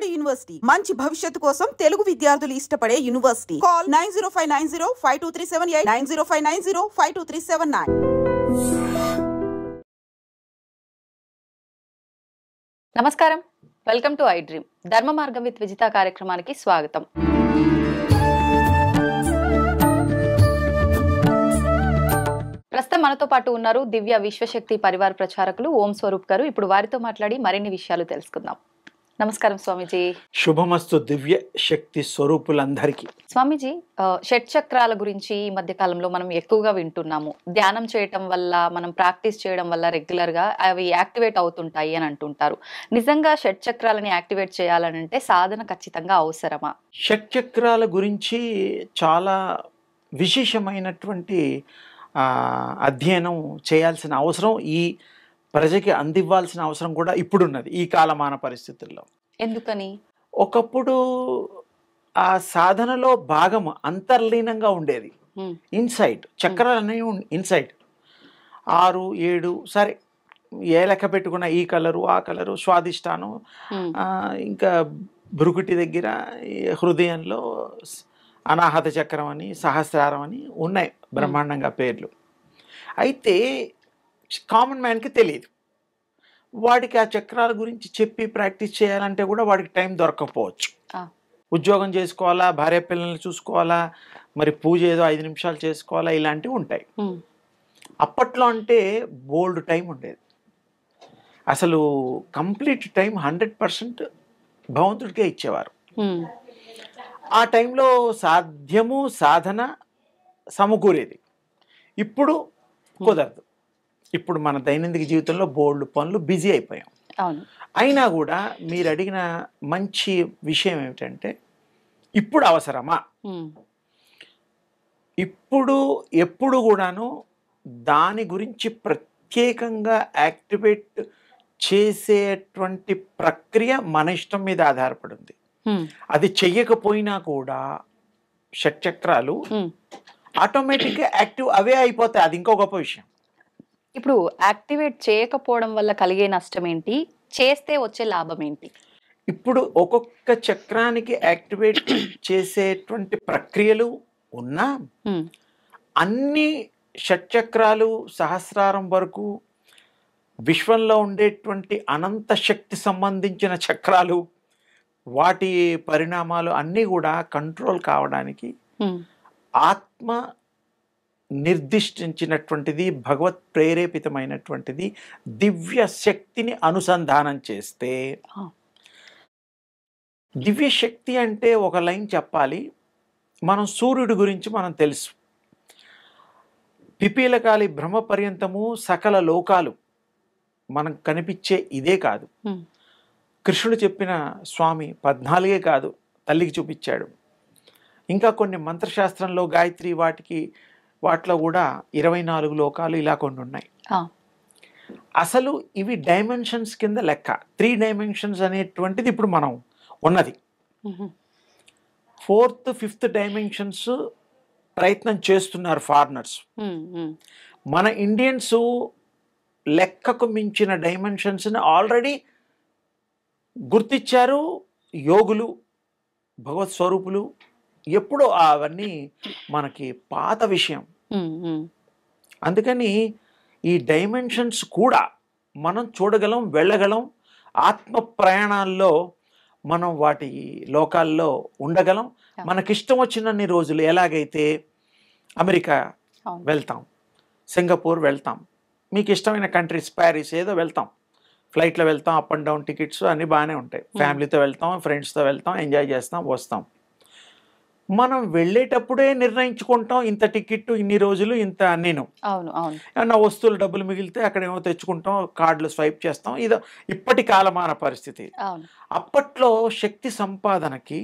Kamareddy university మంచి భవిష్యత్తు కోసం తెలుగు విద్యార్థులు ఇష్టపడే యూనివర్సిటీ. కాల్ 9059052378 9059052379. నమస్కారం, వెల్కమ్ టు ఐ డ్రీమ్. ధర్మ మార్గం విత్ విజిత కార్యక్రమానికి స్వాగతం. ప్రస్తుతం మనతో పాటు ఉన్నారు దివ్య విశ్వశక్తి పరివార ప్రచారకులు ఓం స్వరూప్ గారు. ఇప్పుడు వారితో మాట్లాడి మరిన్ని విషయాలు తెలుసుకుందాం. నమస్కారం స్వామీజీ. శుభమస్తు దివ్య శక్తి స్వరూపులందరికీ. స్వామీజీ, షట్ చక్రాల గురించి ఈ మధ్య కాలంలో మనం ఎక్కువగా వింటున్నాము. ధ్యానం చేయటం వల్ల, మనం ప్రాక్టీస్ చేయడం వల్ల రెగ్యులర్ గా అవి యాక్టివేట్ అవుతుంటాయి అని అంటుంటారు. నిజంగా షట్ చక్రాలని యాక్టివేట్ చేయాలనంటే సాధన ఖచ్చితంగా అవసరమా? షట్ చక్రాల గురించి చాలా విశేషమైనటువంటి అధ్యయనం చేయాల్సిన అవసరం, ఈ ప్రజకి అందివ్వాల్సిన అవసరం కూడా ఇప్పుడున్నది ఈ కాలమాన పరిస్థితుల్లో. ఎందుకని? ఒకప్పుడు ఆ సాధనలో భాగం అంతర్లీనంగా ఉండేది. ఇన్సైడ్ చక్రాలు అనేవి ఇన్సైడ్ 6, 7 సరే ఏ లెక్క పెట్టుకున్న ఈ కలరు ఆ కలరు స్వాదిష్టానం, ఇంకా భృకుటి దగ్గర హృదయంలో అనాహత చక్రం అని సహస్రారం అని ఉన్నాయి బ్రహ్మాండంగా పేర్లు. అయితే కామన్ మ్యాన్కి తెలియదు. వాడికి ఆ చక్రాల గురించి చెప్పి ప్రాక్టీస్ చేయాలంటే కూడా వాడికి టైం దొరకకపోవచ్చు. ఉద్యోగం చేసుకోవాలా, భార్య పిల్లల్ని చూసుకోవాలా, మరి పూజ ఏదో 5 నిమిషాలు చేసుకోవాలా, ఇలాంటివి ఉంటాయి. అప్పట్లో అంటే బోల్డ్ టైం ఉండేది. అసలు కంప్లీట్ టైం 100% భగవంతుడికే ఇచ్చేవారు. ఆ టైంలో సాధ్యము సాధన సమకూరేది. ఇప్పుడు కుదరదు. ఇప్పుడు మన దైనందిక జీవితంలో బోల్డ్ పనులు బిజీ అయిపోయాం. అయినా కూడా మీరు అడిగిన మంచి విషయం ఏమిటంటే, ఇప్పుడు అవసరమా? ఇప్పుడు ఎప్పుడు కూడాను దాని గురించి ప్రత్యేకంగా యాక్టివేట్ చేసేటువంటి ప్రక్రియ మన ఇష్టం మీద ఆధారపడి ఉంది. అది చెయ్యకపోయినా కూడా షట్చక్రాలు ఆటోమేటిక్గా యాక్టివ్ అవే అయిపోతాయి. అది ఇంకో గొప్ప విషయం. ఇప్పుడు యాక్టివేట్ చేయకపోవడం వల్ల కలిగే నష్టం ఏంటి, చేస్తే వచ్చే లాభం ఏంటి? ఇప్పుడు ఒక్కొక్క చక్రానికి యాక్టివేట్ చేసేటువంటి ప్రక్రియలు ఉన్నా అన్ని షట్చక్రాలు సహస్రారం వరకు విశ్వంలో ఉండేటువంటి అనంత శక్తి సంబంధించిన చక్రాలు, వాటి పరిణామాలు అన్నీ కూడా కంట్రోల్ కావడానికి ఆత్మ నిర్దిష్టించినటువంటిది, భగవత్ ప్రేరేపితమైనటువంటిది దివ్య శక్తిని అనుసంధానం చేస్తే. దివ్య శక్తి అంటే ఒక లైన్ చెప్పాలి. మనం సూర్యుడి గురించి మనం తెలుసు. పిపీలకాలి బ్రహ్మ పర్యంతము సకల లోకాలు మనకు కనిపించే ఇదే కాదు. కృష్ణుడు చెప్పిన స్వామి 14 కాదు, తల్లికి చూపించాడు. ఇంకా కొన్ని మంత్రశాస్త్రంలో గాయత్రి వాటిలో కూడా 24 లోకాలు ఇలా కొన్ని ఉన్నాయి. అసలు ఇవి డైమెన్షన్స్ కింద లెక్క. 3 డైమెన్షన్స్ అనేటువంటిది ఇప్పుడు మనం ఉన్నది. 4th, 5th డైమెన్షన్స్ ప్రయత్నం చేస్తున్నారు ఫారినర్స్. మన ఇండియన్స్ లెక్కకు మించిన డైమెన్షన్స్ని ఆల్రెడీ గుర్తించారు యోగులు, భగవత్ స్వరూపులు. ఎప్పుడో అవన్నీ మనకి పాత విషయం. అందుకని ఈ డైమెన్షన్స్ కూడా మనం చూడగలం, వెళ్ళగలం. ఆత్మ ప్రయాణాల్లో మనం వాటి లోకాల్లో ఉండగలం. మనకిష్టం వచ్చినన్ని రోజులు. ఎలాగైతే అమెరికా వెళ్తాం, సింగపూర్ వెళ్తాం, మీకు ఇష్టమైన కంట్రీస్, ప్యారిస్ ఏదో వెళ్తాం, ఫ్లైట్లో వెళ్తాం, అప్ అండ్ డౌన్ టికెట్స్ అన్నీ బాగానే ఉంటాయి. ఫ్యామిలీతో వెళ్తాం, ఫ్రెండ్స్తో వెళ్తాం, ఎంజాయ్ చేస్తాం, వస్తాం. మనం వెళ్ళేటప్పుడే నిర్ణయించుకుంటాం, ఇంత టికెట్, ఇన్ని రోజులు, ఇంత నేను. ఏమన్నా వస్తువులు డబ్బులు మిగిలితే అక్కడ ఏమో తెచ్చుకుంటాం, కార్డులు స్వైప్ చేస్తాం. ఇదో ఇప్పటి కాలమాన పరిస్థితి. అప్పట్లో శక్తి సంపాదనకి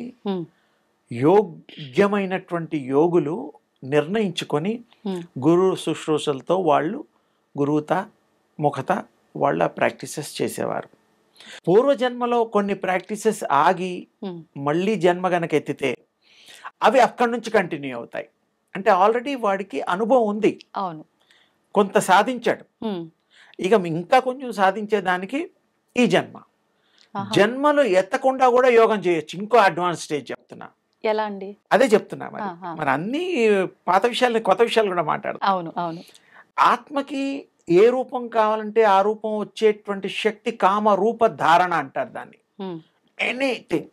యోగ్యమైనటువంటి యోగులు నిర్ణయించుకొని గురు శుశ్రూషలతో వాళ్ళు గురువుత ముఖత వాళ్ళ ప్రాక్టీసెస్ చేసేవారు. పూర్వజన్మలో కొన్ని ప్రాక్టీసెస్ ఆగి మళ్ళీ జన్మ గనక ఎత్తితే అవి అక్కడి నుంచి కంటిన్యూ అవుతాయి. అంటే ఆల్రెడీ వాడికి అనుభవం ఉంది, కొంత సాధించాడు, ఇక ఇంకా కొంచెం సాధించేదానికి ఈ జన్మ. జన్మలు ఎత్తకుండా కూడా యోగం చేయొచ్చు. ఇంకో అడ్వాన్స్ స్టేజ్ చెప్తున్నా. ఎలా అండి? అదే చెప్తున్నా. మరి అన్ని పాత విషయాలు కొత్త విషయాలు కూడా మాట్లాడతాం. అవును అవును. ఆత్మకి ఏ రూపం కావాలంటే ఆ రూపం వచ్చేటువంటి శక్తి కామ రూప ధారణ అంటారు దాన్ని. ఎనీథింగ్.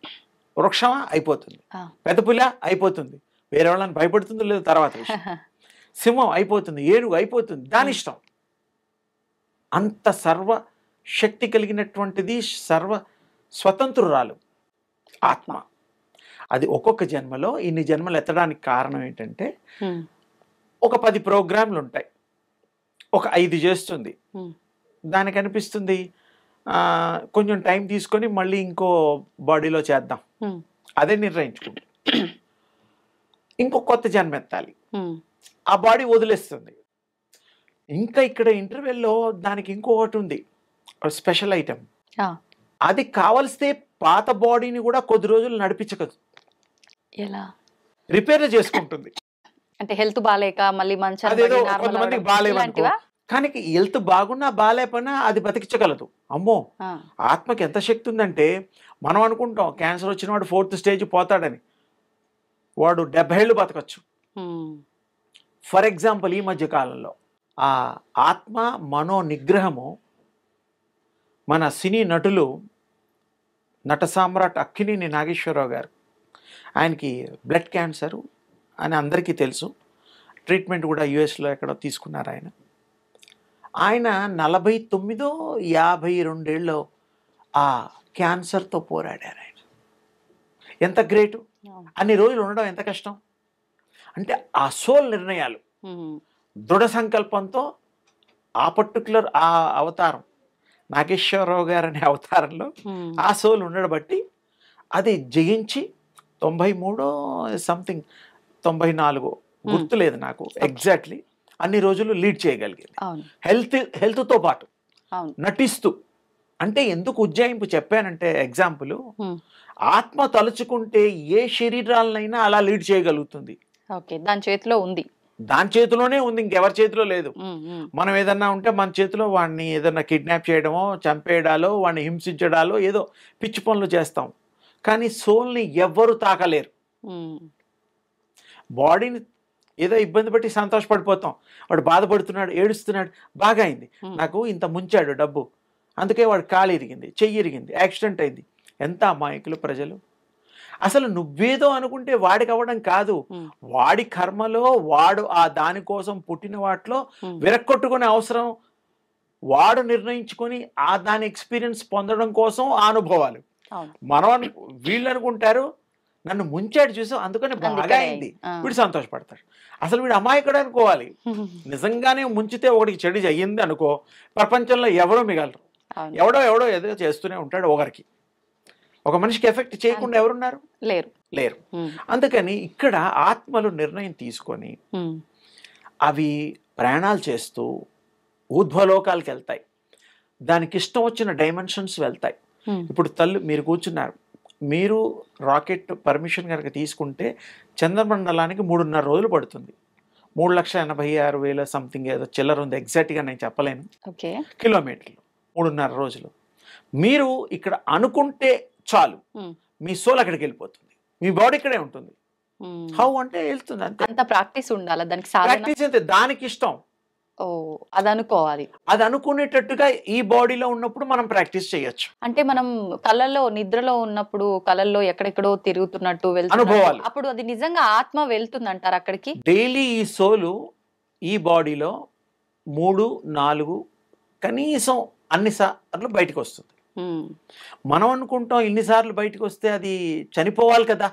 వృక్షమా అయిపోతుంది, పెద్ద పుల అయిపోతుంది, వేరే వాళ్ళని భయపడుతుందో లేదో తర్వాత విషయం. సింహం అయిపోతుంది, ఏనుగు అయిపోతుంది, దాని ఇష్టం. అంత సర్వ శక్తి కలిగినటువంటిది, సర్వ స్వతంత్రురాలు ఆత్మ. అది ఒక్కొక్క జన్మలో ఇన్ని జన్మలు ఎత్తడానికి కారణం ఏంటంటే ఒక 10 ప్రోగ్రాంలు ఉంటాయి, ఒక 5 చేస్తుంది. దానికి అనిపిస్తుంది కొంచెం టైం తీసుకొని మళ్ళీ ఇంకో బాడీలో చేద్దాం, అదే నిర్ణయించుకుంది. ఇంకో కొత్త జన్మ ఎత్తాలి, ఆ బాడీ వదిలేస్తుంది. ఇంకా ఇక్కడ ఇంటర్వెల్లో దానికి ఇంకొకటి ఉంది, స్పెషల్ ఐటమ్. అది కావలిస్తే పాత బాడీని కూడా కొద్ది రోజులు నడిపించగలదు. ఎలా? రిపేర్ చేసుకుంటుంది. అంటే హెల్త్ బాలేక మళ్ళీ అదేదో కొంతమందికి బాగాలేవనుకో, కానీ హెల్త్ బాగున్నా బాగాలేకపోయినా అది బతికించగలదు. అమ్మో, ఆత్మకి ఎంత శక్తి ఉందంటే, మనం అనుకుంటాం క్యాన్సర్ వచ్చిన వాడు 4th స్టేజ్ పోతాడని, వాడు 70 ఏళ్ళు బతకచ్చు. ఫర్ ఎగ్జాంపుల్ ఈ మధ్య కాలంలో ఆ ఆత్మ మనో నిగ్రహము మన సినీ నటులు, నట సామ్రాట్ అక్కినేని నాగేశ్వరరావు గారు, ఆయనకి బ్లడ్ క్యాన్సరు అని అందరికీ తెలుసు. ట్రీట్మెంట్ కూడా యుఎస్లో ఎక్కడో తీసుకున్నారు. ఆయన 49 52 ఏళ్ళు ఆ క్యాన్సర్తో పోరాడారు. ఆయన ఎంత గ్రేటు! అన్ని రోజులు ఉండడం ఎంత కష్టం. అంటే ఆ సోల్ నిర్ణయాలు, దృఢ సంకల్పంతో ఆ పర్టికులర్ ఆ అవతారం, నాగేశ్వరరావు గారు అనే అవతారంలో ఆ సోల్ ఉండడం బట్టి అది జయించి 93 సంథింగ్ 94 గుర్తులేదు నాకు ఎగ్జాక్ట్లీ, అన్ని రోజులు లీడ్ చేయగలిగింది. హెల్త్తో పాటు నటిస్తూ. అంటే ఎందుకు ఉజ్జాయింపు చెప్పానంటే, ఎగ్జాంపుల్, ఆత్మ తలుచుకుంటే ఏ శరీరాలనైనా అలా లీడ్ చేయగలుగుతుంది. దాని చేతిలో ఉంది, దాని చేతిలోనే ఉంది, ఇంకెవరి చేతిలో లేదు. మనం ఏదన్నా ఉంటే మన చేతిలో వాడిని ఏదన్నా కిడ్నాప్ చేయడమో, చంపేయడాలో, వాడిని హింసించడాలో ఏదో పిచ్చి పనులు చేస్తాం. కానీ సోల్ని ఎవ్వరు తాకలేరు. బాడీని ఏదో ఇబ్బంది పెట్టి సంతోషపడిపోతాం, వాడు బాధపడుతున్నాడు, ఏడుస్తున్నాడు, బాగా అయింది, నాకు ఇంత ముంచాడు డబ్బు, అందుకే వాడు కాలు ఇరిగింది, చెయ్యి ఇరిగింది, యాక్సిడెంట్ అయింది. ఎంత అమాయకులు ప్రజలు. అసలు నువ్వేదో అనుకుంటే వాడికి అవ్వడం కాదు, వాడి కర్మలో వాడు ఆ దానికోసం పుట్టిన వాటిలో విరక్కొట్టుకునే అవసరం వాడు నిర్ణయించుకొని ఆ దాని ఎక్స్పీరియన్స్ పొందడం కోసం ఆ అనుభవాలు. మనం వీళ్ళు అనుకుంటారు నన్ను ముంచాడు చూసాం అందుకని బాగా అయింది, వీడు సంతోషపడతాడు. అసలు వీడు అమాయకుడు అనుకోవాలి. నిజంగానే ముంచితే ఒకటికి చెడు అయ్యింది అనుకో, ప్రపంచంలో ఎవరో మిగలరు. ఎవడో ఏదో చేస్తూనే ఉంటాడు. ఒకరికి ఒక మనిషికి ఎఫెక్ట్ చేయకుండా ఎవరున్నారు? లేరు. అందుకని ఇక్కడ ఆత్మలు నిర్ణయం తీసుకొని అవి ప్రయాణాలు చేస్తూ ఊర్ధ్వలోకాలకు వెళ్తాయి, దానికి ఇష్టం వచ్చిన డైమెన్షన్స్ వెళ్తాయి. ఇప్పుడు మీరు కూర్చున్నారు, మీరు రాకెట్ పర్మిషన్ కనుక తీసుకుంటే చంద్రమండలానికి 3.5 రోజులు పడుతుంది. 3,86,000 సంథింగ్ ఏదో చిల్లర ఉంది, ఎగ్జాక్ట్గా నేను చెప్పలేను, కిలోమీటర్లు. 3.5 రోజులు. మీరు ఇక్కడ అనుకుంటే చాలు, మీ సోల్ అక్కడికి వెళ్ళిపోతుంది, మీ బాడీ ఇక్కడే ఉంటుంది. హౌ అంటే వెళ్తుంది అంతే. అంత ప్రాక్టీస్ ఉండాలి దానికి. ప్రాక్టీస్ అంతే, దానికి ఇష్టం. అది అనుకోవాలి. అది అనుకునేటట్టుగా ఈ బాడీలో ఉన్నప్పుడు మనం ప్రాక్టీస్ చేయొచ్చు. అంటే మనం కళల్లో నిద్రలో ఉన్నప్పుడు కళల్లో ఎక్కడెక్కడో తిరుగుతున్నట్టు అనుభవాలు, అప్పుడు అది నిజంగా ఆత్మ వెళ్తుంది అంటారు అక్కడికి. డైలీ ఈ సోలు ఈ బాడీలో 3-4 కనీసం అన్ని సార్లు బయటకు వస్తుంది. మనం అనుకుంటాం ఇన్నిసార్లు బయటకు వస్తే అది చనిపోవాలి కదా.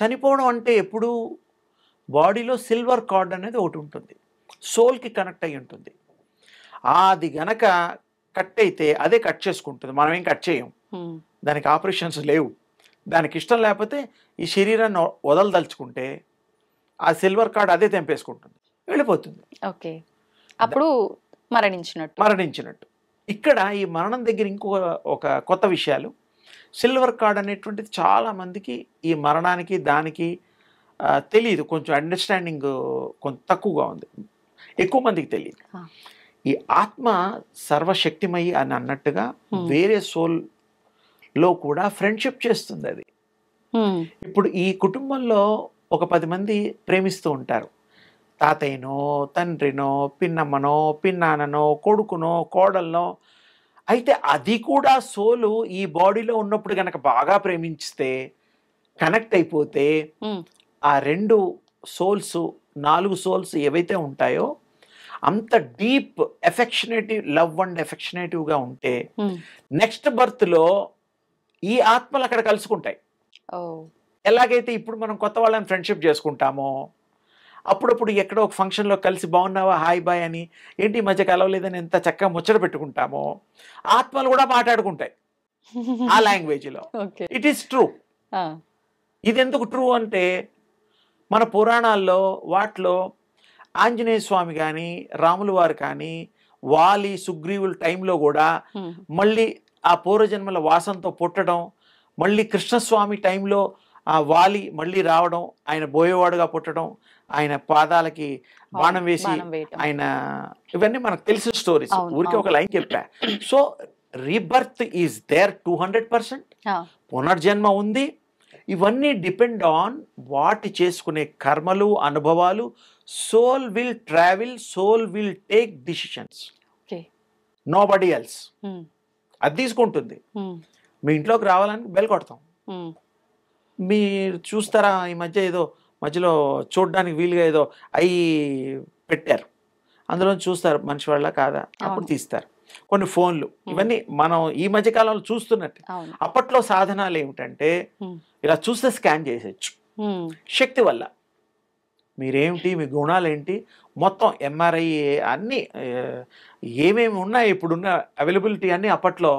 చనిపోవడం అంటే ఎప్పుడు బాడీలో సిల్వర్ కార్డ్ అనేది ఒకటి ఉంటుంది, సోల్కి కనెక్ట్ అయి ఉంటుంది. అది గనక కట్ అయితే అదే కట్ చేసుకుంటుంది, మనం ఏం కట్ చేయం, దానికి ఆపరేషన్స్ లేవు. దానికి ఇష్టం లేకపోతే ఈ శరీరాన్ని వదలదలుచుకుంటే ఆ సిల్వర్ కార్డ్ అదే తెంపేసుకుంటుంది, వెళ్ళిపోతుంది. ఓకే, అప్పుడు మరణించినట్టు. ఇక్కడ ఈ మరణం దగ్గర ఒక కొత్త విషయాలు, సిల్వర్ కార్డ్ అనేటువంటిది చాలామందికి ఈ మరణానికి దానికి తెలియదు, కొంచెం అండర్స్టాండింగ్ కొంచెం తక్కువగా ఉంది, ఎక్కువ మందికి తెలియదు. ఈ ఆత్మ సర్వశక్తిమయి అని అన్నట్టుగా వేరే సోల్ లో కూడా ఫ్రెండ్షిప్ చేస్తుంది అది. ఇప్పుడు ఈ కుటుంబంలో ఒక 10 మంది ప్రేమిస్తూ ఉంటారు. తాతయ్యనో, తండ్రినో, పిన్నమ్మనో, పిన్నాన్ననో, కొడుకునో, కోడలనో. అయితే అది కూడా సోలు ఈ బాడీలో ఉన్నప్పుడు గనక బాగా ప్రేమించితే, కనెక్ట్ అయిపోతే, ఆ 2 సోల్స్, 4 సోల్స్ ఏవైతే ఉంటాయో అంత డీప్ ఎఫెక్షనేటివ్ లవ్ అండ్ ఎఫెక్షనేటివ్గా ఉంటే నెక్స్ట్ బర్త్లో ఈ ఆత్మలు అక్కడ కలుసుకుంటాయి. ఎలాగైతే ఇప్పుడు మనం కొత్త వాళ్ళని ఫ్రెండ్షిప్ చేసుకుంటామో, అప్పుడప్పుడు ఎక్కడో ఒక ఫంక్షన్లో కలిసి బాగున్నావా, హాయ్ బాయ్ అని, ఏంటి ఈ మధ్య కలవలేదని ఎంత చక్కగా ముచ్చట పెట్టుకుంటామో, ఆత్మలు కూడా మాట్లాడుకుంటాయి ఆ లాంగ్వేజ్లో. It is true. ఇది ఎందుకు ట్రూ అంటే, మన పురాణాల్లో వాటిలో ఆంజనేయ స్వామి కానీ, రాముల వారు కానీ, వాలి సుగ్రీవుల టైంలో కూడా మళ్ళీ ఆ పూర్వజన్మల వాసనతో పుట్టడం, మళ్ళీ కృష్ణస్వామి టైంలో ఆ వాలి మళ్ళీ రావడం, ఆయన బోయేవాడుగా పుట్టడం, ఆయన పాదాలకి బాణం వేసి ఆయన, ఇవన్నీ మనకు తెలిసిన స్టోరీస్. ఊరికి ఒక లైన్ చెప్పా. So rebirth is there 200%. పునర్జన్మ ఉంది. ఇవన్నీ డిపెండ్ ఆన్ వాటి చేసుకునే కర్మలు, అనుభవాలు. Soul will travel, soul will take decisions, nobody else. అది తీసుకుంటుంది. మీ ఇంట్లోకి రావాలని బెల్ కొడతాం. మీరు చూస్తారా ఈ మధ్య ఏదో మధ్యలో చూడడానికి వీలుగా ఏదో అవి పెట్టారు, అందులో చూస్తారు మనిషి వాళ్ళ కాదా, అప్పుడు తీస్తారు. కొన్ని ఫోన్లు, ఇవన్నీ మనం ఈ మధ్య కాలంలో చూస్తున్నట్టు. అప్పట్లో సాధనాలు ఏమిటంటే ఇలా చూస్తే స్కాన్ చేసేయచ్చు శక్తి వల్ల. మీరేమిటి, మీ గుణాలు ఏంటి, మొత్తం ఎంఆర్ఐ అన్నీ ఏమేమి ఉన్నాయి ఇప్పుడున్న అవైలబిలిటీ అన్నీ అప్పట్లో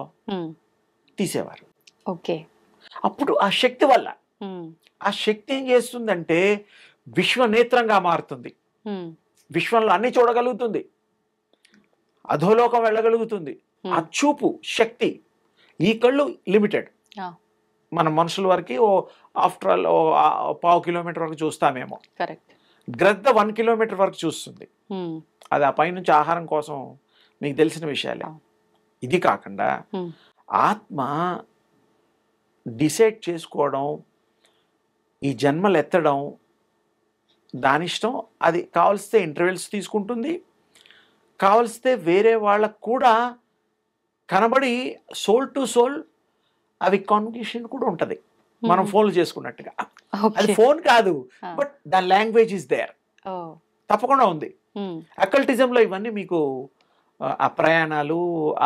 తీసేవారు. అప్పుడు ఆ శక్తి వల్ల, ఆ శక్తి ఏం చేస్తుందంటే విశ్వనేత్రంగా మారుతుంది. విశ్వంలో అన్ని చూడగలుగుతుంది, అధోలోకం వెళ్ళగలుగుతుంది. ఆ చూపు శక్తి. ఈ కళ్ళు లిమిటెడ్. మన మనుషుల వరకు ఆఫ్టర్ ఆల్ 1/4 కిలోమీటర్ వరకు చూస్తామేమో. గ్రద్ద 1 కిలోమీటర్ వరకు చూస్తుంది. అది ఆ పైనుంచి ఆహారం కోసం మీకు తెలిసిన విషయాలే. ఇది కాకుండా ఆత్మ డిసైడ్ చేసుకోవడం, ఈ జన్మలు ఎత్తడం దానిష్టం. అది కావలిస్తే ఇంటర్వెల్స్ తీసుకుంటుంది, కావలిస్తే వేరే వాళ్ళకు కూడా కనబడి సోల్ టు సోల్ అవి కమ్యూనికేషన్ కూడా ఉంటుంది, మనం ఫోన్లు చేసుకున్నట్టుగా. అది ఫోన్ కాదు, but the language is there, తప్పకుండా ఉంది. అకల్టిజంలో ఇవన్నీ మీకు ఆ ప్రయాణాలు,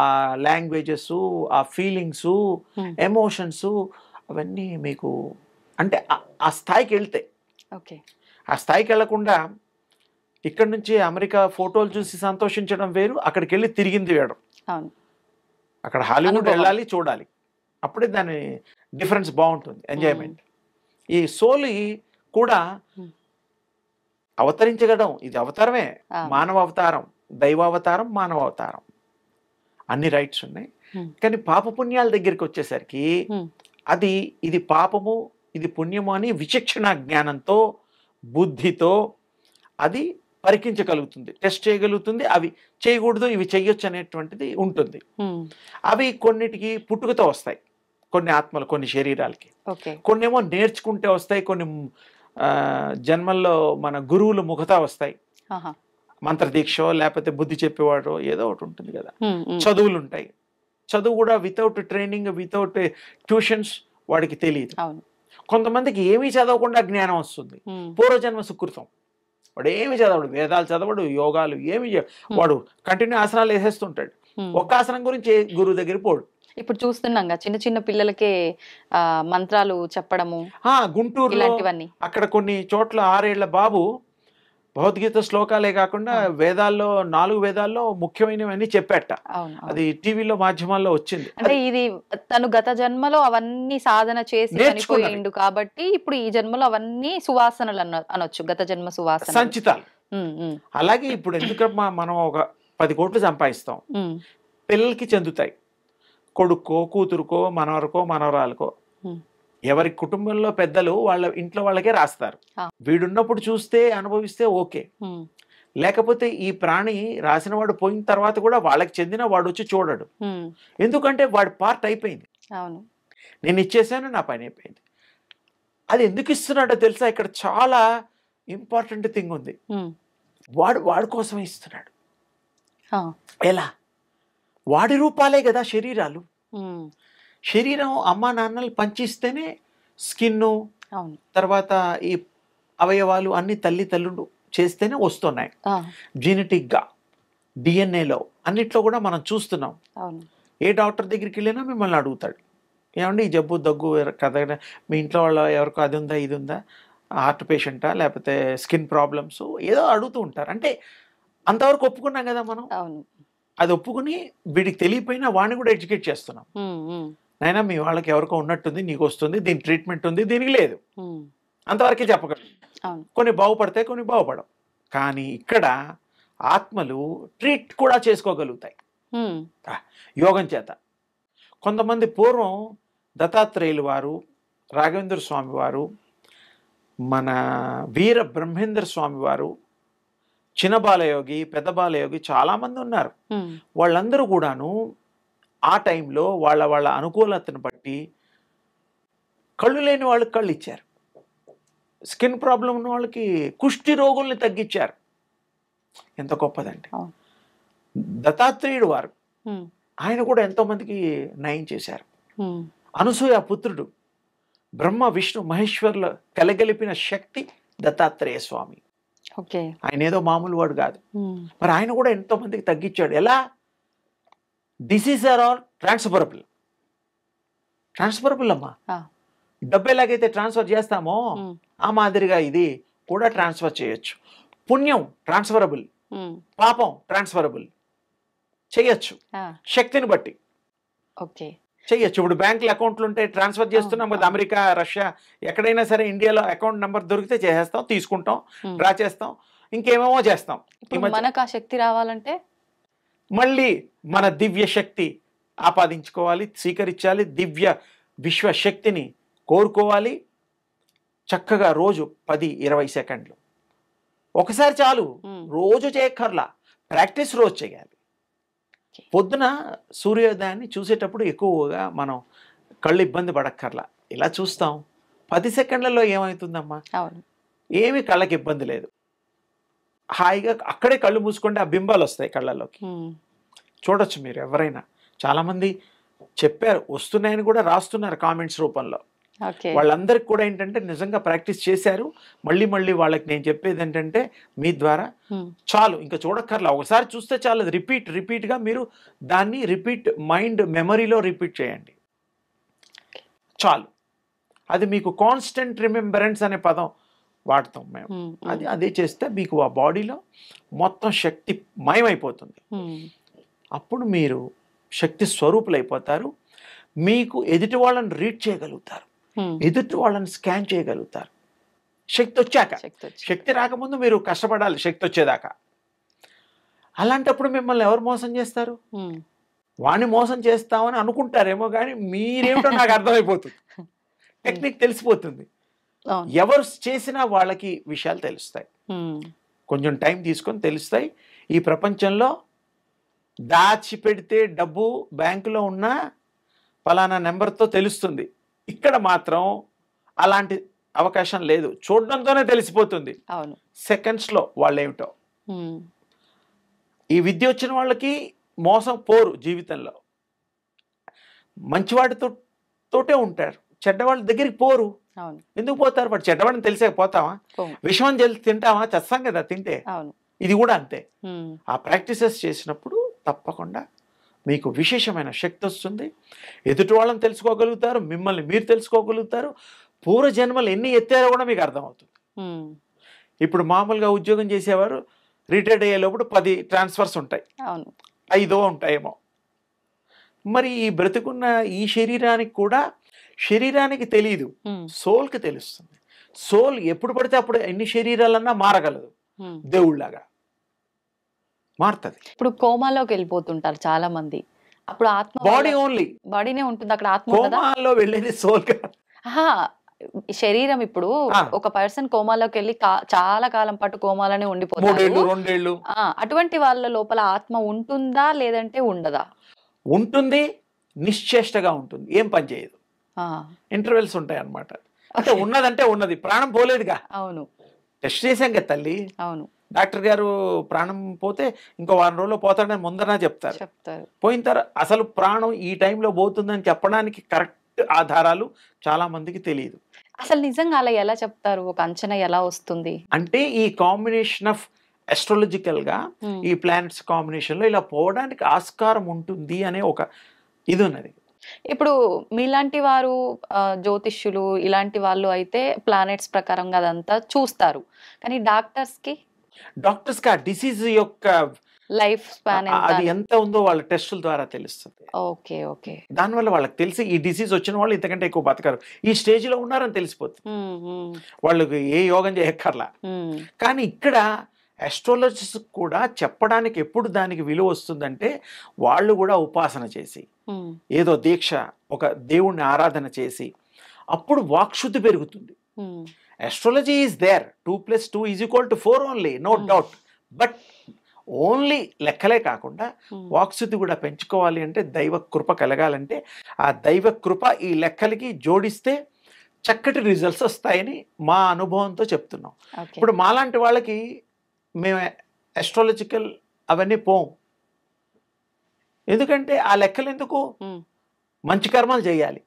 ఆ లాంగ్వేజెస్, ఆ ఫీలింగ్స్, ఎమోషన్స్, అవన్నీ మీకు అంటే ఆ స్థాయికి వెళ్తే. ఆ స్థాయికి వెళ్లకుండా ఇక్కడ నుంచి అమెరికా ఫోటోలు చూసి సంతోషించడం వేరు, అక్కడికి వెళ్ళి తిరిగింది వేయడం. అక్కడ హాలీవుడ్ వెళ్ళాలి, చూడాలి, అప్పుడే దాని డిఫరెన్స్ బాగుంటుంది, ఎంజాయ్మెంట్. ఈ సోల్ కూడా అవతరించగడం, ఇది అవతారమే, మానవ అవతారం, దైవావతారం, మానవ అవతారం, అన్ని రైట్స్ ఉన్నాయి. కానీ పాపపుణ్యాల దగ్గరికి వచ్చేసరికి అది ఇది పాపము, ఇది పుణ్యము అని విచక్షణ జ్ఞానంతో, బుద్ధితో అది పరికించగలుగుతుంది, టెస్ట్ చేయగలుగుతుంది. అవి చేయకూడదు, ఇవి చెయ్యొచ్చు అనేటువంటిది ఉంటుంది. అవి కొన్నిటికి పుట్టుకతో వస్తాయి, కొన్ని ఆత్మలు, కొన్ని శరీరాలకి. కొన్నేమో నేర్చుకుంటే వస్తాయి, కొన్ని జన్మల్లో మన గురువులు ముఖతా వస్తాయి. మంత్రదీక్ష లేకపోతే బుద్ధి చెప్పేవాడు ఏదో ఒకటి ఉంటుంది కదా. చదువులు ఉంటాయి, చదువు కూడా వితౌట్ ట్రైనింగ్, వితౌట్ ట్యూషన్స్ వాడికి తెలియదు. కొంతమందికి ఏమీ చదవకుండా జ్ఞానం వస్తుంది, పూర్వజన్మ సుకృతం. వాడు ఏమి చదవడు, వేదాలు చదవడు, యోగాలు ఏమి, వాడు కంటిన్యూ ఆసనాలు వేసేస్తుంటాడు. ఒక్క ఆసనం గురించి గురువు దగ్గర పోడు. ఇప్పుడు చూస్తున్నాం చిన్న చిన్న పిల్లలకే మంత్రాలు చెప్పడము. గుంటూరులో అక్కడ కొన్ని చోట్ల 6 ఏళ్ల బాబు భగవద్గీత శ్లోకాలే కాకుండా వేదాల్లో 4 వేదాల్లో ముఖ్యమైనవన్నీ చెప్పాట. అది టీవీలో మాధ్యమాల్లో వచ్చింది. అంటే ఇది తను గత జన్మలో అవన్నీ సాధన చేసి చనిపోయిండు కాబట్టి ఇప్పుడు ఈ జన్మలో అవన్నీ సువాసనలు అనొచ్చు, గత జన్మ సువాసన సంచితాలు. అలాగే ఇప్పుడు ఎందుకమ్మా మనం ఒక 10 కోట్లు సంపాదిస్తాం, పిల్లలకి చెందుతాయి, కొడుక్కో, కూతురుకో, మనవరకో, మనవరాలకో. ఎవరి కుటుంబంలో పెద్దలు వాళ్ళ ఇంట్లో వాళ్ళకే రాస్తారు. వీడున్నప్పుడు చూస్తే అనుభవిస్తే ఓకే, లేకపోతే ఈ ప్రాణి రాసిన వాడు పోయిన తర్వాత కూడా వాళ్ళకి చెందిన వాడు వచ్చి చూడడు. ఎందుకంటే వాడి పార్ట్ అయిపోయింది. నేను ఇచ్చేసాను, నా పని అయిపోయింది. అది ఎందుకు ఇస్తున్నాడో తెలుసా? ఇక్కడ చాలా ఇంపార్టెంట్ థింగ్ ఉంది. వాడి కోసం ఇస్తున్నాడు. ఎలా? వాడి రూపాలే కదా శరీరాలు. శరీరం అమ్మా నాన్నలు పంచిస్తేనే స్కిన్ను, తర్వాత ఈ అవయవాలు అన్ని తల్లిదండ్రులు చేస్తేనే వస్తున్నాయి. జెనెటిక్గా డిఎన్ఏలో అన్నిట్లో కూడా మనం చూస్తున్నాం. ఏ డాక్టర్ దగ్గరికి వెళ్ళినా మిమ్మల్ని అడుగుతాడు, ఏమండి ఈ జబ్బు దగ్గు కదా, మీ ఇంట్లో వాళ్ళ ఎవరికో అది ఉందా ఇది ఉందా, హార్ట్ పేషెంటా లేకపోతే స్కిన్ ప్రాబ్లమ్స్ ఏదో అడుగుతూ ఉంటారు. అంటే అంతవరకు ఒప్పుకున్నాం కదా మనం. అది ఒప్పుకుని వీడికి తెలియపోయినా వాడిని కూడా ఎడ్యుకేట్ చేస్తున్నాం. నైనా మీ వాళ్ళకి ఎవరికో ఉన్నట్టుంది, నీకు వస్తుంది, దీని ట్రీట్మెంట్ ఉంది, దీనికి లేదు, అంతవరకే చెప్పగలం. కొన్ని బాగుపడతాయి, కొన్ని బాగుపడవు. కానీ ఇక్కడ ఆత్మలు ట్రీట్ కూడా చేసుకోగలుగుతాయి యోగం చేత. కొంతమంది పూర్వం దత్తాత్రేయులు వారు, రాఘవేంద్ర స్వామి వారు, మన వీర బ్రహ్మేంద్ర స్వామి వారు, చిన్న బాలయోగి, పెద్ద బాలయోగి చాలామంది ఉన్నారు. వాళ్ళందరూ కూడాను ఆ టైంలో వాళ్ళ అనుకూలతను బట్టి కళ్ళు లేని వాళ్ళకి కళ్ళు ఇచ్చారు, స్కిన్ ప్రాబ్లం ఉన్న వాళ్ళకి కుష్టి రోగుల్ని తగ్గించారు. ఎంత గొప్పదండి. దత్తాత్రేయుడు వారు, ఆయన కూడా ఎంతో మందికి నయం చేశారు. అనసూయ పుత్రుడు, బ్రహ్మ విష్ణు మహేశ్వరుల కలగలిపిన శక్తి దత్తాత్రేయ స్వామి. ఆయన ఏదో మామూలు వాడు కాదు. మరి ఆయన కూడా ఎంతో మందికి తగ్గించాడు. ఎలా? Disease are all transferable. Transferable అమ్మా. డబ్బు ఎలాగైతే ట్రాన్స్ఫర్ చేస్తామో ఆ మాదిరిగా ఇది కూడా ట్రాన్స్ఫర్ చేయొచ్చు. పుణ్యం ట్రాన్స్ఫరబుల్, పాపం ట్రాన్స్ఫరబుల్ చేయొచ్చు శక్తిని బట్టి చెయ్యొచ్చు. ఇప్పుడు బ్యాంకుల అకౌంట్లు ఉంటే ట్రాన్స్ఫర్ చేస్తున్నాం కదా, అమెరికా, రష్యా, ఎక్కడైనా సరే ఇండియాలో అకౌంట్ నెంబర్ దొరికితే చేసేస్తాం, తీసుకుంటాం, డ్రా చేస్తాం, ఇంకేమేమో చేస్తాం. మనకు ఆ శక్తి రావాలంటే మళ్ళీ మన దివ్య శక్తి ఆపాదించుకోవాలి, స్వీకరించాలి, దివ్య విశ్వశక్తిని కోరుకోవాలి. చక్కగా రోజు 10-20 సెకండ్లు ఒకసారి చాలు, రోజు చేయక్కర్లా, ప్రాక్టీస్ రోజు చేయాలి. పొద్దున సూర్యోదయాన్ని చూసేటప్పుడు ఎక్కువగా మనం కళ్ళు ఇబ్బంది పడక్కర్లా, ఇలా చూస్తాం. 10 సెకండ్లలో ఏమవుతుందమ్మా? ఏమి కళ్ళకి ఇబ్బంది లేదు, హాయిగా అక్కడే కళ్ళు మూసుకుంటే ఆ బింబాలు వస్తాయి కళ్ళలోకి. చూడొచ్చు మీరు ఎవరైనా. చాలామంది చెప్పారు, వస్తున్నాయని కూడా రాస్తున్నారు కామెంట్స్ రూపంలో. వాళ్ళందరికి కూడా ఏంటంటే నిజంగా ప్రాక్టీస్ చేశారు. మళ్ళీ మళ్ళీ వాళ్ళకి నేను చెప్పేది ఏంటంటే మీ ద్వారా చాలు, ఇంకా చూడక్కర్లా, ఒకసారి చూస్తే చాలు. అది రిపీట్గా మీరు దాన్ని మైండ్ మెమరీలో రిపీట్ చేయండి చాలు. అది మీకు కాన్స్టెంట్ రిమెంబరెన్స్ అనే పదం వాడతాం మేము. అదే చేస్తే మీకు ఆ బాడీలో మొత్తం శక్తి మయమైపోతుంది. అప్పుడు మీరు శక్తి స్వరూపులు అయిపోతారు. మీకు ఎదుటి వాళ్ళని రీడ్ చేయగలుగుతారు, ఎదుటి వాళ్ళని స్కాన్ చేయగలుగుతారు. శక్తి వచ్చాక, శక్తి రాకముందు మీరు కష్టపడాలి శక్తి వచ్చేదాకా. అలాంటప్పుడు మిమ్మల్ని ఎవరు మోసం చేస్తారు? వాణ్ణి మోసం చేస్తామని అనుకుంటారేమో కానీ మీరేమిటో నాకు అర్థమైపోతుంది, టెక్నిక్ తెలిసిపోతుంది. ఎవరు చేసినా వాళ్ళకి విషయాలు తెలుస్తాయి, కొంచెం టైం తీసుకొని తెలుస్తాయి. ఈ ప్రపంచంలో దాచిపెడితే డబ్బు బ్యాంకులో ఉన్న ఫలానా నెంబర్తో తెలుస్తుంది. ఇక్కడ మాత్రం అలాంటి అవకాశం లేదు, చూడడంతోనే తెలిసిపోతుంది సెకండ్స్లో వాళ్ళేమిటో. ఈ విద్య వచ్చిన వాళ్ళకి మోసం పోరు జీవితంలో, మంచివాడితోటే ఉంటారు, చెడ్డవాళ్ళ దగ్గరికి పోరు. ఎందుకు పోతారు? వాడు చెడ్డవాడిని తెలిసే పోతావా? విషయం తింటావా? చస్తాం కదా తింటే. ఇది కూడా అంతే. ఆ ప్రాక్టీసెస్ చేసినప్పుడు తప్పకుండా మీకు విశేషమైన శక్తి వస్తుంది. ఎదుటి వాళ్ళని తెలుసుకోగలుగుతారు, మిమ్మల్ని మీరు తెలుసుకోగలుగుతారు. పూర్వజన్మలు ఎన్ని ఎత్తారో కూడా మీకు అర్థమవుతుంది. ఇప్పుడు మామూలుగా ఉద్యోగం చేసేవారు రిటైర్డ్ అయ్యే లోపల 10 ట్రాన్స్ఫర్స్ ఉంటాయి, 5 ఉంటాయేమో. మరి ఈ బ్రతుకున్న ఈ శరీరానికి కూడా, శరీరానికి తెలియదు, సోల్కి తెలుస్తుంది. సోల్ ఎప్పుడు పడితే అప్పుడు ఎన్ని శరీరాలన్నా మారగలదు, దేవుళ్ళలాగా మారుతుంది. ఇప్పుడు కోమాలోకి వెళ్ళిపోతుంటారు చాలా మంది. అప్పుడు ఆత్మ బాడీ ఓన్లీ, బాడీనే ఉంటుంది అక్కడ, ఆత్మ కోమాలో వెళ్ళేది సోల్ కాదు. శరీరం ఇప్పుడు ఒక పర్సన్ కోమాలోకి వెళ్ళి చాలా కాలం పాటు కోమాలోనే ఉండిపోతారు, 3 ఏళ్ళు. అటువంటి వాళ్ళ లోపల ఆత్మ ఉంటుందా లేదంటే ఉండదా? ఉంటుంది, నిశ్చేష్టగా ఉంటుంది, ఏం పని చేయదు. ఇంటర్వెల్స్ ఉంటాయి అన్నమాట. అంటే ఉన్నదంటే ఉన్నది, ప్రాణం పోలేదుగా. అవును, టెస్ట్ చేశాం కదా తల్లి. అవును, డాక్టర్ గారు ప్రాణం పోతే ఇంకో 1 రోజుల్లో పోతాడని ముందర చెప్తారు. పోయిన తర్వాత అసలు ప్రాణం ఈ టైంలో పోతుందని చెప్పడానికి కరెక్ట్ ఆధారాలు చాలా మందికి తెలియదు. అసలు నిజంగా అలా ఎలా చెప్తారు? ఒక అంచనా ఎలా వస్తుంది? అంటే ఈ కాంబినేషన్ ఆఫ్ అస్ట్రాలజికల్ గా ఈ ప్లానెట్స్ కాంబినేషన్ లో ఇలా పోవడానికి ఆస్కారం ఉంటుంది అనే ఒక ఇది ఉన్నది. ఇప్పుడు మీలాంటి వారు జ్యోతిష్యులు ఇలాంటి వాళ్ళు అయితే ప్లానెట్స్ ప్రకారంగా అదంతా చూస్తారు, కానీ డాక్టర్స్ కి ఆ డిసీజ్ యొక్క లైఫ్ స్పాన్ అది ఎంత ఉందో వాళ్ళ టెస్టుల ద్వారా తెలుస్తుంది. Okay, okay. దానివల్ల వాళ్ళకి తెలిసి ఈ డిసీజ్ వచ్చిన వాళ్ళు ఇంతకంటే ఎక్కువ బతకరు, ఈ స్టేజ్ లో ఉన్నారని తెలిసిపోతుంది. వాళ్ళకి ఏ యోగం చేయక్కర్లా. కానీ ఇక్కడ అస్ట్రాలజిస్ట్ కూడా చెప్పడానికి ఎప్పుడు దానికి విలువ వస్తుందంటే వాళ్ళు కూడా ఉపాసన చేసి ఏదో దీక్ష, ఒక దేవుణ్ణి ఆరాధన చేసి అప్పుడు వాక్శుద్ధి పెరుగుతుంది. Astrology is there, 2+2 = 4 only, no doubt. But only లెక్కలే కాకుండా వాక్శుద్ధి కూడా పెంచుకోవాలి అంటే, దైవ కృప కలగాలంటే ఆ దైవ కృప ఈ లెక్కలకి జోడిస్తే చక్కటి రిజల్ట్స్ వస్తాయని మా అనుభవంతో చెప్తున్నాం. ఇప్పుడు మాలాంటి వాళ్ళకి మేము అస్ట్రాలజికల్ అవన్నీ పోం. ఎందుకంటే ఆ లెక్కలు ఎందుకు? మంచి కర్మలు చేయాలి,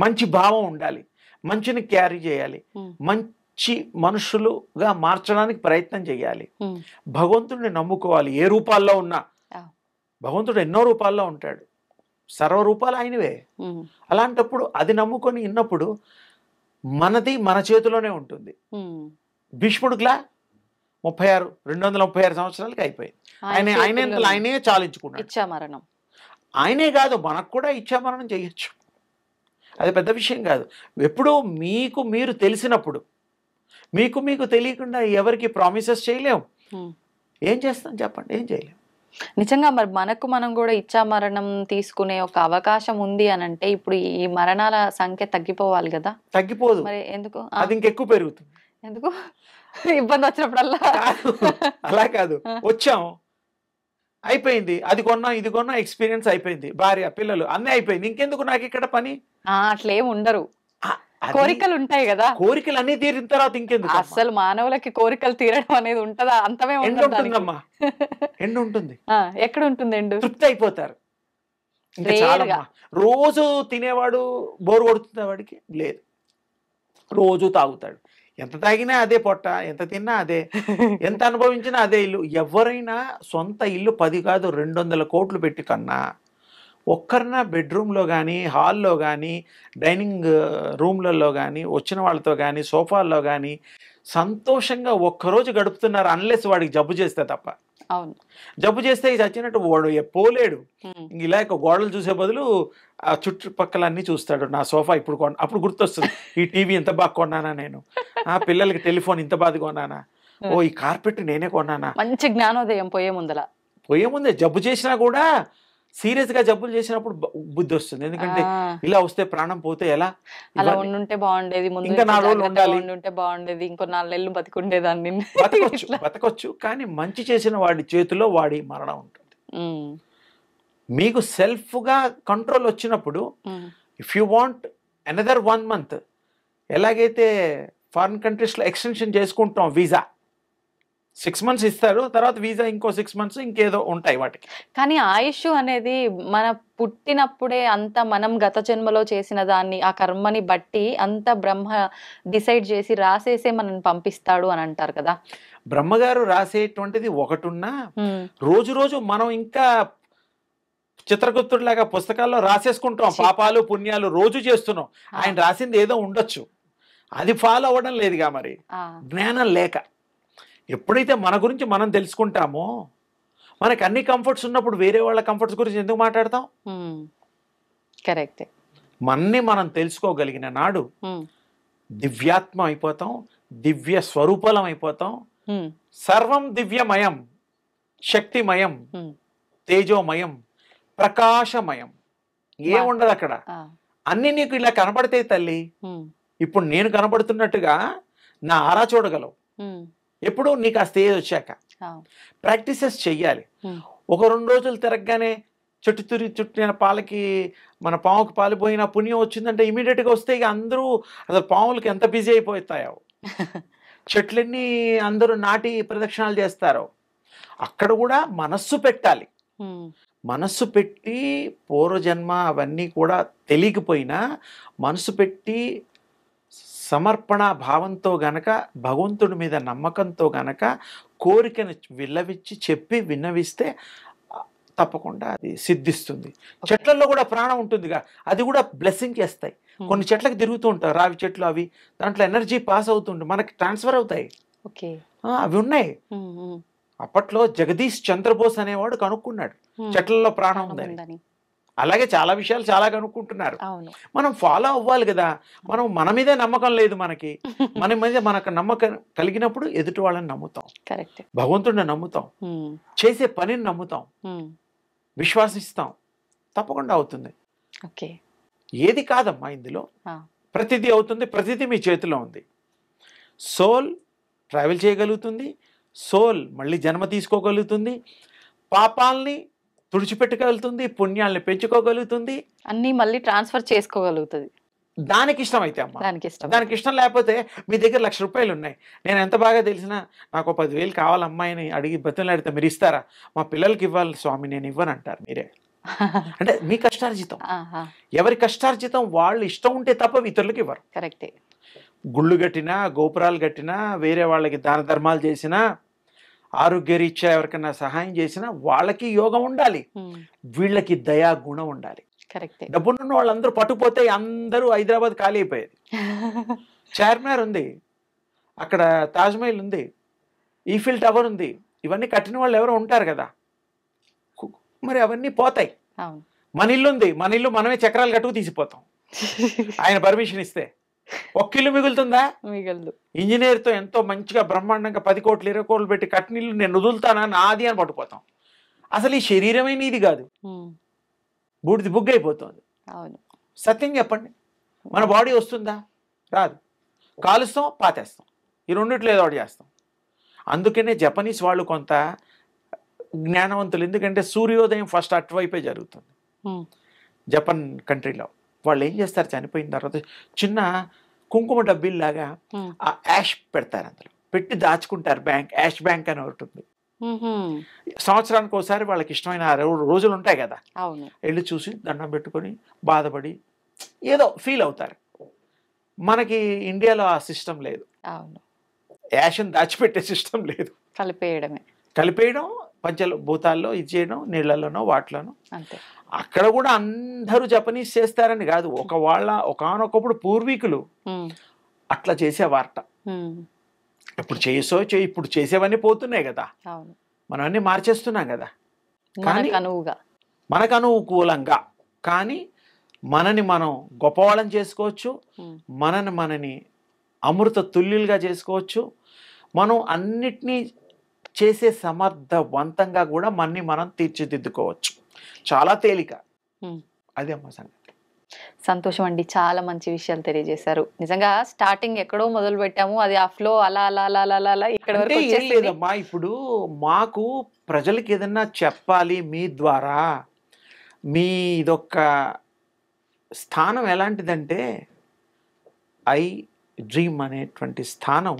మంచి భావం ఉండాలి, మంచిని క్యారీ చేయాలి, మంచి మనుషులుగా మార్చడానికి ప్రయత్నం చేయాలి, భగవంతుడిని నమ్ముకోవాలి. ఏ రూపాల్లో ఉన్నా భగవంతుడు ఎన్నో రూపాల్లో ఉంటాడు, సర్వరూపాలు ఆయనవే. అలాంటప్పుడు అది నమ్ముకొని ఉన్నప్పుడు మనది మన చేతిలోనే ఉంటుంది. భీష్ముడిలా 236 సంవత్సరాలకి అయిపోయింది. ఆయనే చాలించుకున్నాడు. ఇచ్చామరణం ఆయనే కాదు, మనకు కూడా ఇచ్చామరణం చేయొచ్చు, అది పెద్ద విషయం కాదు. ఎప్పుడూ మీకు మీరు తెలిసినప్పుడు, మీకు తెలియకుండా ఎవరికి ప్రామిసెస్ చేయలేము. ఏం చేస్తాం చెప్పండి? ఏం చేయలేము. నిజంగా మరి మనం కూడా ఇచ్చామరణం తీసుకునే ఒక అవకాశం ఉంది అని అంటే ఇప్పుడు ఈ మరణాల సంఖ్య తగ్గిపోవాలి కదా? తగ్గిపోదు. మరి ఎందుకు? అది ఇంకెక్కువ పెరుగుతుంది. ఎందుకు? ఇబ్బంది వచ్చినప్పుడల్లా. అలా కాదు, వచ్చాం అయిపోయింది, అది కొన్నా ఇది కొన్నా, ఎక్స్పీరియన్స్ అయిపోయింది, భార్య పిల్లలు అన్నీ అయిపోయింది, ఇంకెందుకు నాకు ఇక్కడ పని? అట్లేం ఉండరు, కోరికలు ఉంటాయి కదా. కోరికలు అన్ని తీరిన తర్వాత ఇంకెందుకు? అసలు మానవులకి కోరికలు తీరడం అనేది ఉంటదా? అంతమే ఉంటుందమ్మా. ఎండు ఉంటుంది. ఎక్కడ ఉంటుంది ఎండు? తృప్తి అయిపోతారు. ఇంకా చాలా రోజు తినేవాడు బోరు కొడుతుంది వాడికి లేదు, రోజు తాగుతాడు, ఎంత తాగినా అదే పొట్ట, ఎంత తిన్నా అదే, ఎంత అనుభవించినా అదే ఇల్లు. ఎవరైనా సొంత ఇల్లు 10 కాదు 200 కోట్లు పెట్టి కన్నా ఒక్కరినా బెడ్రూమ్లో కానీ, హాల్లో కానీ, డైనింగ్ రూమ్లలో కానీ, వచ్చిన వాళ్ళతో కానీ, సోఫాల్లో కానీ సంతోషంగా ఒక్కరోజు గడుపుతున్నారు, అన్లెస్ వాడికి జబ్బు చేస్తే తప్ప. అవును, జబ్బు చేస్తే చచ్చినట్టు వాడు పోలేడు. ఇలా గోడలు చూసే బదులు ఆ చుట్టుపక్కలన్నీ చూస్తాడు. నా సోఫా ఇప్పుడు అప్పుడు గుర్తొస్తుంది, ఈ టీవీ ఎంత బాగా కొన్నానా నేను, ఆ పిల్లలకి టెలిఫోన్ ఇంత బాగా కొన్నానా, ఓ ఈ కార్పెట్ నేనే కొన్నానా. మంచి జ్ఞానోదయం పోయే ముందే. జబ్బు చేసినా కూడా సీరియస్ గా జబ్బులు చేసినప్పుడు బుద్ధి వస్తుంది. ఎందుకంటే ఇలా వస్తే ప్రాణం పోతే ఎలా, అలా ఉండుంటే బాగుండేది, ఇంకా 4 రోజులు ఉండాలి, ఉంటే బాగుండేది, ఇంకో 4 నెలలు బతికుండేదాన్ని. బతకొచ్చు కానీ మంచి చేసిన వాడి చేతిలో వాడి మరణం ఉంటుంది. మీకు సెల్ఫ్ గా కంట్రోల్ వచ్చినప్పుడు, if you want another 1 month, ఎలాగైతే ఫారిన్ కంట్రీస్ లో ఎక్స్టెన్షన్ చేసుకుంటాం, వీసా 6 months ఇస్తారు, తర్వాత వీసా ఇంకో 6 months ఇంకేదో ఉంటాయి వాటికి. కానీ ఆయుష్ అనేది మన పుట్టినప్పుడే అంత మనం గత జన్మలో చేసిన దాన్ని, ఆ కర్మని బట్టి అంత బ్రహ్మ డిసైడ్ చేసి రాసేసే మనల్ని పంపిస్తాడు అని అంటారు కదా. బ్రహ్మగారు రాసేటువంటిది ఒకటున్నా, రోజు మనం ఇంకా చిత్రగుప్తుడిలాగా పుస్తకాల్లో రాసేసుకుంటాం, పాపాలు పుణ్యాలు రోజు చేస్తున్నాం. ఆయన రాసింది ఏదో ఉండొచ్చు, అది ఫాలో అవ్వడం లేదుగా మరి, జ్ఞానం లేక. ఎప్పుడైతే మన గురించి మనం తెలుసుకుంటామో, మనకు అన్ని కంఫర్ట్స్ ఉన్నప్పుడు వేరే వాళ్ళ కంఫర్ట్స్ గురించి ఎందుకు మాట్లాడతాం? కరెక్ట్. మన్ని మనం తెలుసుకోగలిగిన నాడు దివ్యాత్మ అయిపోతాం, దివ్య స్వరూపలం అయిపోతాం. సర్వం దివ్యమయం, శక్తిమయం, తేజోమయం, ప్రకాశమయం, ఏముండదు అక్కడ. అన్ని నీకు ఇలా కనబడితే తల్లి, ఇప్పుడు నేను కనబడుతున్నట్టుగా నా ఆరా చూడగలవు. ఎప్పుడు నీకు ఆ స్టేజ్ వచ్చాక ప్రాక్టీసెస్ చెయ్యాలి. 1-2 రోజులు తిరగగానే చుట్టిన పాలకి మన పాముకి పాలిపోయిన పుణ్యం వచ్చిందంటే ఇమీడియట్గా వస్తే ఇక అందరూ అసలు పాములకి ఎంత బిజీ అయిపోతాయో, చెట్లన్నీ అందరూ నాటి ప్రదక్షిణాలు చేస్తారో. అక్కడ కూడా మనస్సు పెట్టాలి. మనస్సు పెట్టి పూర్వజన్మ అవన్నీ కూడా తెలియకపోయినా మనసు పెట్టి సమర్పణ భావంతో గనక, భగవంతుడి మీద నమ్మకంతో గనక కోరికను విల్లవిచ్చి చెప్పి విన్నవిస్తే తప్పకుండా అది సిద్ధిస్తుంది. చెట్లలో కూడా ప్రాణం ఉంటుందిగా, అది కూడా బ్లెస్సింగ్ చేస్తాయి. కొన్ని చెట్లకు తిరుగుతూ ఉంటారు, రావి చెట్లు, అవి దాంట్లో ఎనర్జీ పాస్ అవుతుంటే మనకి ట్రాన్స్ఫర్ అవుతాయి. అవి ఉన్నాయి. అప్పట్లో జగదీష్ చంద్రబోస్ అనేవాడు కనుక్కున్నాడు చెట్లలో ప్రాణం ఉందని. అలాగే చాలా విషయాలు చాలా కనుక్కుంటున్నారు. మనం ఫాలో అవ్వాలి కదా. మనం మన మీదే నమ్మకం లేదు మనకి. మన మీద మనకు నమ్మకం కలిగినప్పుడు ఎదుటి వాళ్ళని నమ్ముతాం, భగవంతుడిని నమ్ముతాం, చేసే పనిని నమ్ముతాం, విశ్వాసిస్తాం, తప్పకుండా అవుతుంది. ఏది కాదమ్మా ఇందులో, ప్రతిదీ అవుతుంది. ప్రతిదీ మీ చేతిలో ఉంది. సోల్ ట్రావెల్ చేయగలుగుతుంది, సోల్ మళ్ళీ జన్మ తీసుకోగలుగుతుంది, పాపాలని తుడిచిపెట్టగలుగుతుంది, పుణ్యాలని పెంచుకోగలుగుతుంది, అన్ని మళ్ళీ ట్రాన్స్ఫర్ చేసుకోగలుగుతుంది. దానికి ఇష్టం అయితే అమ్మా. దానికి ఇష్టం లేకపోతే మీ దగ్గర ₹1,00,000 ఉన్నాయి, నేను ఎంత బాగా తెలిసినా నాకు 10,000 కావాలి అమ్మాయిని అడిగి బతులాడితే మీరు ఇస్తారా? మా పిల్లలకి ఇవ్వాలి స్వామి, నేను ఇవ్వను అంటారు మీరే. అంటే మీ కష్టార్జితం, ఎవరి కష్టార్జితం వాళ్ళు ఇష్టం ఉంటే తప్ప ఇతరులకు ఇవ్వరు. కరెక్టే. గుళ్ళు కట్టినా, గోపురాలు కట్టినా, వేరే వాళ్ళకి దాన ధర్మాలు చేసినా, ఆరోగ్యరీత్యా ఎవరికైనా సహాయం చేసినా వాళ్ళకి యోగం ఉండాలి, వీళ్ళకి దయా గుణం ఉండాలి. డబ్బున్న వాళ్ళందరూ పట్టుకుపోతే అందరూ హైదరాబాద్ ఖాళీ అయిపోయేది. చార్మినార్ ఉంది, అక్కడ తాజ్మహల్ ఉంది, ఈఫిల్ టవర్ ఉంది, ఇవన్నీ కట్టిన వాళ్ళు ఎవరో ఉంటారు కదా, మరి అవన్నీ పోతాయి. మన ఇల్లు ఉంది, మన ఇల్లు మనమే చక్రాలు కట్టుకు తీసిపోతాం ఆయన పర్మిషన్ ఇస్తే. 1 ఇల్లు మిగులుతుందా? మిగలదు. ఇంజనీర్తో ఎంతో మంచిగా బ్రహ్మాండంగా 10 కోట్లు 20 కోట్లు పెట్టి కట్టిన ఇల్లు నేను వదులుతానా, నాది అని పట్టుకుపోతాం. అసలు ఈ శరీరమే నీది కాదు, బూడిది బుగ్గు అయిపోతుంది. సత్యం చెప్పండి, మన బాడీ వస్తుందా? రాదు. కాలుస్తాం, పాతేస్తాం, ఈ రెండిట్లో ఏదో ఒకటి చేస్తాం. అందుకనే జపనీస్ వాళ్ళు కొంత జ్ఞానవంతులు, ఎందుకంటే సూర్యోదయం ఫస్ట్ అటువైపే జరుగుతుంది. జపాన్ కంట్రీలో వాళ్ళు ఏం చేస్తారు, చనిపోయిన తర్వాత చిన్న కుంకుమ డబ్బీల్లాగా ఆ యాష్ పెడతారు, అందులో పెట్టి దాచుకుంటారు. బ్యాంక్, యాష్ బ్యాంక్ అని ఒకటి ఉంది. సంవత్సరానికి ఒకసారి వాళ్ళకి ఇష్టమైన రోజులు ఉంటాయి కదా, వెళ్ళి చూసి దండం పెట్టుకొని బాధపడి ఏదో ఫీల్ అవుతారు. మనకి ఇండియాలో ఆ సిస్టమ్ లేదు, యాష్ని దాచిపెట్టే సిస్టమ్ లేదు. కలిపేయడం పంచభూతాల్లో ఇచ్చేయడం, నీళ్లలోనో వాటిలోనో. అక్కడ కూడా అందరూ జపనీస్ చేస్తారని కాదు, ఒకానొకప్పుడు పూర్వీకులు అట్లా చేసేవారట. ఇప్పుడు చేసేవన్నీ పోతున్నాయి కదా, మనం అన్ని మార్చేస్తున్నాం కదా. కానీ మనకు అనుకూలంగా, కానీ మనని మనం గొప్పవాళ్ళని చేసుకోవచ్చు, మనని అమృత తుల్యులుగా చేసుకోవచ్చు, మనం అన్నిటినీ చేసే సమర్థవంతంగా కూడా మనని మనం తీర్చిదిద్దుకోవచ్చు. చాలా తేలిక. అదే అమ్మ సంగతి. సంతోషం అండి, చాలా మంచి విషయాలు తెలియజేశారు. నిజంగా స్టార్టింగ్ ఎక్కడో మొదలు పెట్టాము, అది ఆ ఫ్లో అలా అలా అలా అలా అలా ఇక్కడ వరకు లేదమ్మా. ఇప్పుడు మాకు ప్రజలకి ఏదన్నా చెప్పాలి మీ ద్వారా, మీ ఇదొక్క స్థానం ఎలాంటిదంటే ఐ డ్రీమ్ అనేటువంటి స్థానం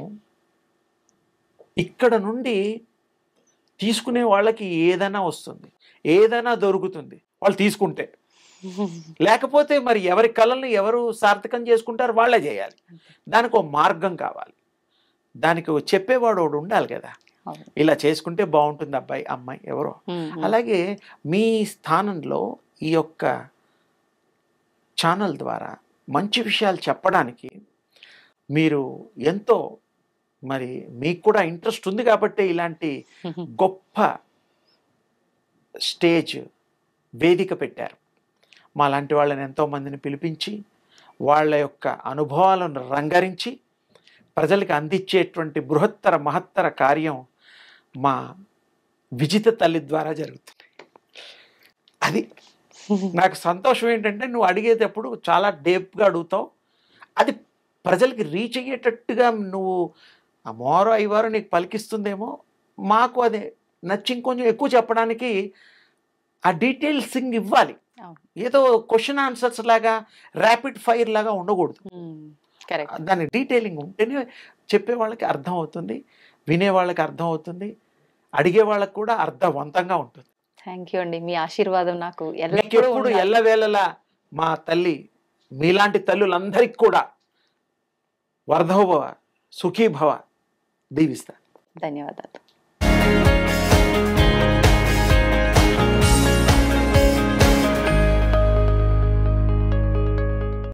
ఇక్కడ నుండి తీసుకునే వాళ్ళకి ఏదైనా వస్తుంది, ఏదైనా దొరుకుతుంది వాళ్ళు తీసుకుంటే. లేకపోతే మరి ఎవరి కళల్ని ఎవరు సార్థకం చేసుకుంటారు, వాళ్ళే చేయాలి. దానికి ఒక మార్గం కావాలి, దానికి చెప్పేవాడు ఒకడు ఉండాలి కదా. ఇలా చేసుకుంటే బాగుంటుంది అబ్బాయి అమ్మాయి ఎవరో. అలాగే మీ స్థానంలో ఈ యొక్క ఛానల్ ద్వారా మంచి విషయాలు చెప్పడానికి మీరు ఎంతో, మరి మీకు కూడా ఇంట్రెస్ట్ ఉంది కాబట్టి ఇలాంటి గొప్ప స్టేజ్ వేదిక పెట్టారు. మా లాంటి వాళ్ళని ఎంతోమందిని పిలిపించి వాళ్ళ యొక్క అనుభవాలను రంగరించి ప్రజలకు అందించేటువంటి బృహత్తర మహత్తర కార్యం మా విజిత తల్లి ద్వారా జరుగుతుంది. అది నాకు సంతోషం. ఏంటంటే నువ్వు అడిగేటప్పుడు చాలా డీప్గా అడుగుతావు, అది ప్రజలకి రీచ్ అయ్యేటట్టుగా నువ్వు ఆ మోరో ఐవారో నీకు పలికిస్తుందేమో. మాకు అదే నచ్చి ఇంకొంచెం ఎక్కువ చెప్పడానికి ఆ డీటెయిల్సింగ్ ఇవ్వాలి. అవును. ఏదో క్వశ్చన్ ఆన్సర్స్ లాగా ర్యాపిడ్ ఫైర్ లాగా ఉండకూడదు. కరెక్ట్. దాని డీటెయిలింగ్ ఉంటేనే చెప్పే వాళ్ళకి అర్థం అవుతుంది, వినే వాళ్ళకి అర్థం అవుతుంది, అడిగే వాళ్ళకి కూడా అర్థవంతంగా ఉంటుంది. థ్యాంక్ యూ అండి. మీ ఆశీర్వాదం నాకు ఎల్లప్పుడూ మీకెప్పుడు ఉండాలి. ఎల్లవేళలా మా తల్లి మీలాంటి తల్లులందరికీ కూడా వర్ధోభవ సుఖీభవ దీవిస్తా. ధన్యవాదాలు.